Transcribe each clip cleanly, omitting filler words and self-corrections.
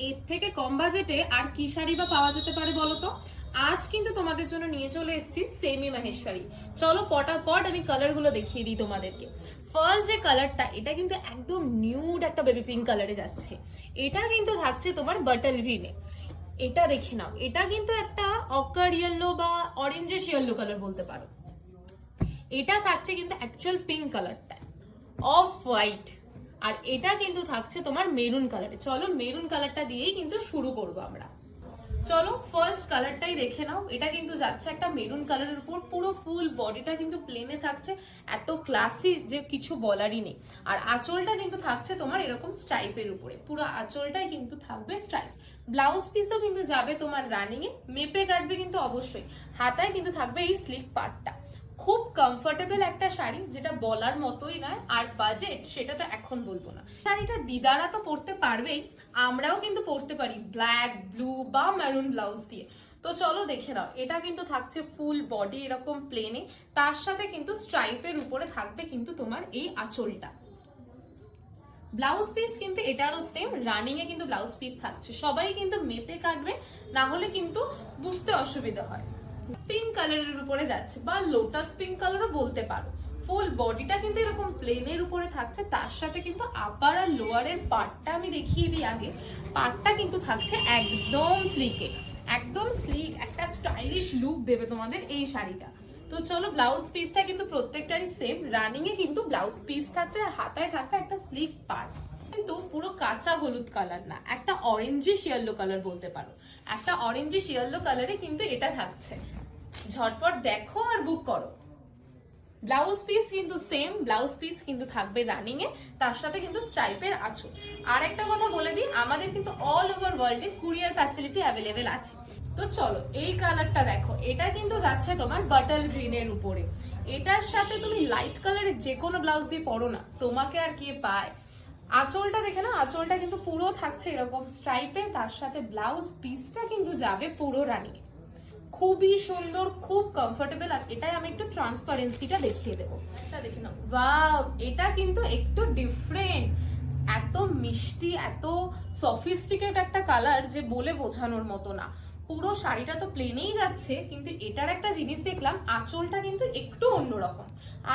এর থেকে কম বাজেটে আর কি শাড়ি বা পাওয়া যেতে পারে বলো তো। আজ কিন্তু তোমাদের জন্য নিয়ে চলে এসেছি সেমি মাহেশ্বরী। চলো পটাপট আমি কালার গুলো দেখিয়ে দিই তোমাদেরকে। ফার্স্ট যে কালারটা, এটা কিন্তু একদম নিউড একটা বেবি পিঙ্ক কালারে যাচ্ছে। এটা কিন্তু থাকছে তোমার বাটল গ্রিনে। এটা দেখে নাও, এটা কিন্তু একটা অকার ইয়েলো বা অরেঞ্জিশ ইয়েলো কালার বলতে পারো। এটা থাকছে কিন্তু অ্যাকচুয়াল পিঙ্ক কালারটা, অফ হোয়াইট। আর এটা কিন্তু থাকছে তোমার মেরুন কালারে। চলো মেরুন কালারটা দিয়েই কিন্তু শুরু করবো আমরা। চলো ফার্স্ট কালারটাই দেখে নাও। এটা কিন্তু যাচ্ছে একটা মেরুন কালারের উপর, পুরো ফুল বডিটা কিন্তু প্লেনে থাকছে, এত ক্লাসি যে কিছু বলারই নেই। আর আঁচলটা কিন্তু থাকছে তোমার এরকম স্ট্রাইপের উপরে, পুরো আঁচলটাই কিন্তু থাকবে স্ট্রাইপ। ব্লাউজ পিসও কিন্তু যাবে তোমার রানিং এ, মেপে কাটবে কিন্তু অবশ্যই। হাতায় কিন্তু থাকবে এই স্লিক পার্টটা। খুব কমফোর্টেবল একটা শাড়ি, যেটা বলার মতোই নয়। আর বাজেট সেটা তো এখন বলবো না। শাড়িটা দিদারা তো পরতে পারবেই, আমরাও কিন্তু পরতে পারি ব্ল্যাক, ব্লু বা মেরুন ব্লাউজ দিয়ে। তো চলো দেখে নাও। এটা কিন্তু থাকছে ফুল বডি এরকম প্লেনে, তার সাথে কিন্তু স্ট্রাইপের উপরে থাকবে কিন্তু তোমার এই আঁচলটা। ব্লাউজ পিস কিন্তু এটারও সেম, রানিং এ কিন্তু ব্লাউজ পিস থাকছে। সবাই কিন্তু মেপে কাটবে, না হলে কিন্তু বুঝতে অসুবিধা হয়। পিঙ্ক কালারের উপরে যাচ্ছে, বা লোটাস পিঙ্ক কালারও বলতে পারো। ফুল বডিটা কিন্তু এরকম প্লেনের উপরে থাকছে, তার সাথে কিন্তু আপার আর লোয়ারের পার্টটা আমি দেখিয়ে দিই আগে। পার্টটা কিন্তু থাকছে একদম স্লিকে, একদম স্লিক, একটা স্টাইলিশ লুক দেবে তোমাদের এই শাড়িটা। তো চলো, ব্লাউজ পিসটা কিন্তু প্রত্যেকটারই সেম, রানিং এ কিন্তু ব্লাউজ পিস থাকছে, আর হাতায় থাকবে একটা স্লিক পার্ট। কিন্তু পুরো কাঁচা হলুদ কালার না, একটা অরেঞ্জিশ ইয়েলো কালার বলতে পারো। একটা অরেঞ্জিশ ইয়েলো কালারে কিন্তু এটা থাকছে। ঝটপট দেখো আর বুক করো। ব্লাউজ পিস কিন্তু সেম, ব্লাউজ পিস কিন্তু থাকবে রানিং এ, তার সাথে কিন্তু স্ট্রাইপের আঁচল। আর একটা কথা বলে দিই, আমাদের কিন্তু অল ওভার ওয়ার্ল্ডে কুরিয়ার ফ্যাসিলিটি অ্যাভেলেবেল আছে। তো চলো এই কালারটা দেখো, এটা কিন্তু যাচ্ছে তোমার বাটল গ্রিনের উপরে। এটার সাথে তুমি লাইট কালারের যে কোনো ব্লাউজ দিয়ে পরো না, তোমাকে আর কে পায়। আঁচলটা দেখে না, আঁচলটা কিন্তু পুরো থাকছে এরকম স্ট্রাইপে, তার সাথে ব্লাউজ পিসটা কিন্তু যাবে পুরো রানিং এ। খুবই সুন্দর, খুব কমফোর্টেবল। আর এটাই আমি একটু ট্রান্সপারেন্সিটা দেখিয়ে দেবো। এটা দেখে নাও, ওয়াও, এটা কিন্তু একটু ডিফারেন্ট। এত মিষ্টি, এত সফিস্টিকেট একটা কালার যে বলে বোঝানোর মতো না। পুরো শাড়িটা তো প্লেনেই যাচ্ছে, কিন্তু এটার একটা জিনিস দেখলাম, আঁচলটা কিন্তু একটু অন্যরকম।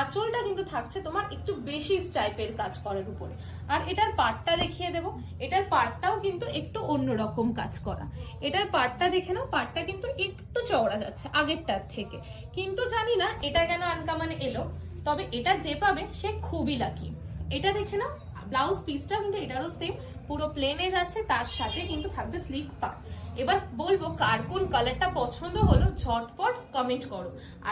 আঁচলটা কিন্তু থাকছে তোমার একটু বেশি টাইপের কাজ করার উপরে। আর এটার পার্টটা দেখিয়ে দেবো। এটার পার্টটাও কিন্তু একটু অন্যরকম কাজ করা। এটার পার্টটা দেখে নাও, পার্টটা কিন্তু একটু চওড়া যাচ্ছে আগেরটার থেকে। কিন্তু জানি না এটা কেন আনকমন এলো, তবে এটা যে পাবে সে খুবই লাকি। এটা দেখে নাও, ব্লাউজ পিসটা কিন্তু এটারও সেম, পুরো প্লেনে যাচ্ছে, তার সাথে কিন্তু থাকবে স্লিক পার্ট। এবার বলবো কার কোন কালারটা পছন্দ হলো, ঝটপট কমেন্ট করো। আর